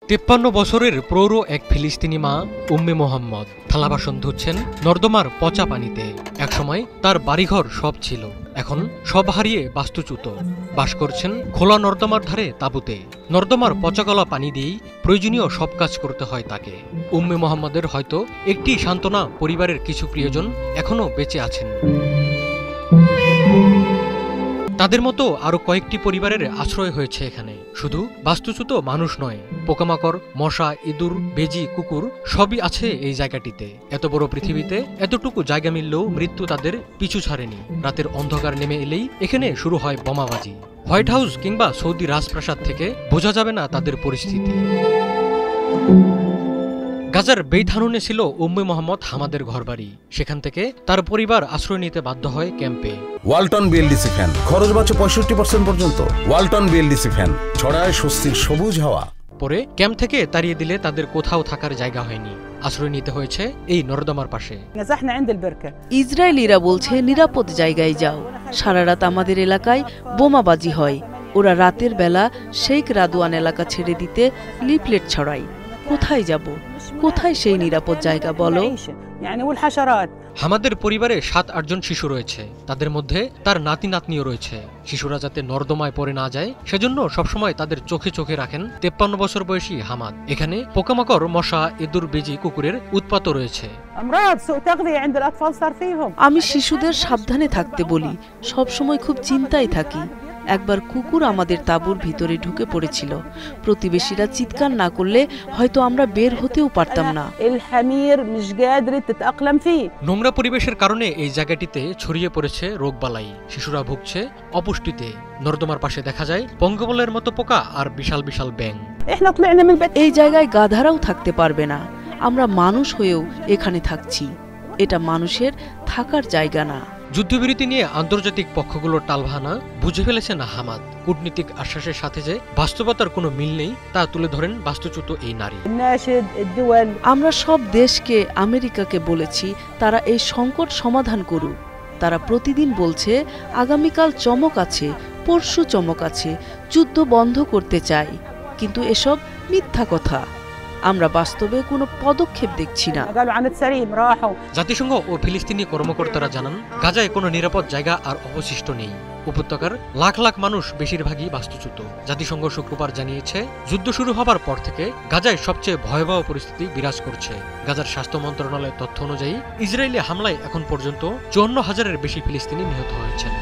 53 বছরের প্রৌঢ় এক ফিলিস্তিনি মা উম্মে মোহাম্মদ থালা বাসন ধুচ্ছেন নর্দমার পচা পানিতে। একসময় তার বাড়িঘর সব ছিল, এখন সব হারিয়ে বাস্তুচ্যুত। বাস করছেন খোলা নর্দমার ধারে তাঁবুতে। নর্দমার পচাগলা পানি দিয়েই প্রয়োজনীয় সব কাজ করতে হয় তাকে। উম্মে মোহাম্মদের হয়তো একটি সান্ত্বনা, পরিবারের কিছু প্রিয়জন এখনো বেঁচে আছেন। তাদের মতো আরো কয়েকটি পরিবারের আশ্রয় হয়েছে এখানে। শুধু বাস্তুচ্যুত মানুষ নয়, পোকামাকড়, মশা, ইঁদুর, বেজি, কুকুর সবই আছে এই জায়গাটিতে। এত বড় পৃথিবীতে এতটুকু জায়গা মিললেও মৃত্যু তাদের পিছু ছাড়েনি। রাতের অন্ধকার নেমে এলেই এখানে শুরু হয় বোমাবাজি। হোয়াইট হাউস কিংবা সৌদি রাজপ্রাসাদ থেকে বোঝা যাবে না তাদের পরিস্থিতি। গাজার বেইথানুনে ছিল উম্মে মোহাম্মদ হামাদের ঘরবাড়ি। সেখান থেকে তার পরিবার আশ্রয় নিতে বাধ্য হয় ক্যাম্পে। ওয়ালটন বিএলডিসি ফ্যান, খরচ বাঁচে 65% পর্যন্ত। ওয়ালটন বিএলডিসি ফ্যান ছড়ায় স্বস্তির সবুজ হাওয়া। পরে ক্যাম্প থেকে তাড়িয়ে দিলে তাদের কোথাও থাকার জায়গা হয়নি, আশ্রয় নিতে হয়েছে এই নর্দমার পাশে। ইসরায়েলিরা বলছে নিরাপদ জায়গায় যাও। সারা রাত আমাদের এলাকায় বোমাবাজি হয়। ওরা রাতের বেলা শেখ রাদওয়ান এলাকা ছেড়ে দিতে লিফলেট ছড়ায়। কোথায় যাব? কোথায় সেই নিরাপদ জায়গা বলো? হামাদের পরিবারে 7-8 জন শিশু রয়েছে, তাদের মধ্যে তার নাতি নাতনিও রয়েছে। শিশুরা যাতে নর্দমায় পড়ে না যায় সেজন্য সবসময় তাদের চোখে চোখে রাখেন 53 বছর বয়সী হামাদ। এখানে পোকামাকড়, মশা, ইঁদুর, বেজি, কুকুরের উৎপাতও রয়েছে। আমি শিশুদের সাবধানে থাকতে বলি, সবসময় খুব চিন্তায় থাকি। একবার কুকুর আমাদের তাঁবুর ভিতরে ঢুকে পড়েছিল। প্রতিবেশীরা চিৎকার না করলে হয়তো আমরা বের হতেও পারতাম না। নোংরা পরিবেশের কারণে এই জায়গাটিতে ছড়িয়ে পড়েছে রোগবালাই। শিশুরা ভুগছে অপুষ্টিতে। নর্দমার পাশে দেখা যায় পঙ্গবলের মতো পোকা আর বিশাল বিশাল ব্যাঙ। এই জায়গায় গাধারাও থাকতে পারবে না। আমরা মানুষ হয়েও এখানে থাকছি। এটা মানুষের থাকার জায়গা না। যুদ্ধবিরতি নিয়ে আন্তর্জাতিক পক্ষগুলোর টালভানা বুঝে ফেলেছেন হামাদ। কূটনীতিক আশ্বাসের সাথে যে বাস্তবতার কোনো মিল নেই তা তুলে ধরেন বাস্তুচ্যুত এই নারী। আমরা সব দেশকে, আমেরিকাকে বলেছি তারা এই সংকট সমাধান করুক। তারা প্রতিদিন বলছে আগামীকাল চমক আছে, পরশু চমক আছে, যুদ্ধ বন্ধ করতে চাই। কিন্তু এসব মিথ্যা কথা। আমরা বাস্তবে কোনো পদক্ষেপ দেখছি না। জাতিসংঘ ও ফিলিস্তিনি কর্মকর্তারা জানান, গাজায় কোনো নিরাপদ জায়গা আর অবশিষ্ট নেই। উপত্যকার লাখ লাখ মানুষ বেশিরভাগই বাস্তুচ্যুত। জাতিসংঘ শুক্রবার জানিয়েছে, যুদ্ধ শুরু হবার পর থেকে গাজায় সবচেয়ে ভয়াবহ পরিস্থিতি বিরাজ করছে। গাজার স্বাস্থ্য মন্ত্রণালয়ের তথ্য অনুযায়ী ইসরায়েলি হামলায় এখন পর্যন্ত 54,000-এর বেশি ফিলিস্তিনি নিহত হয়েছেন।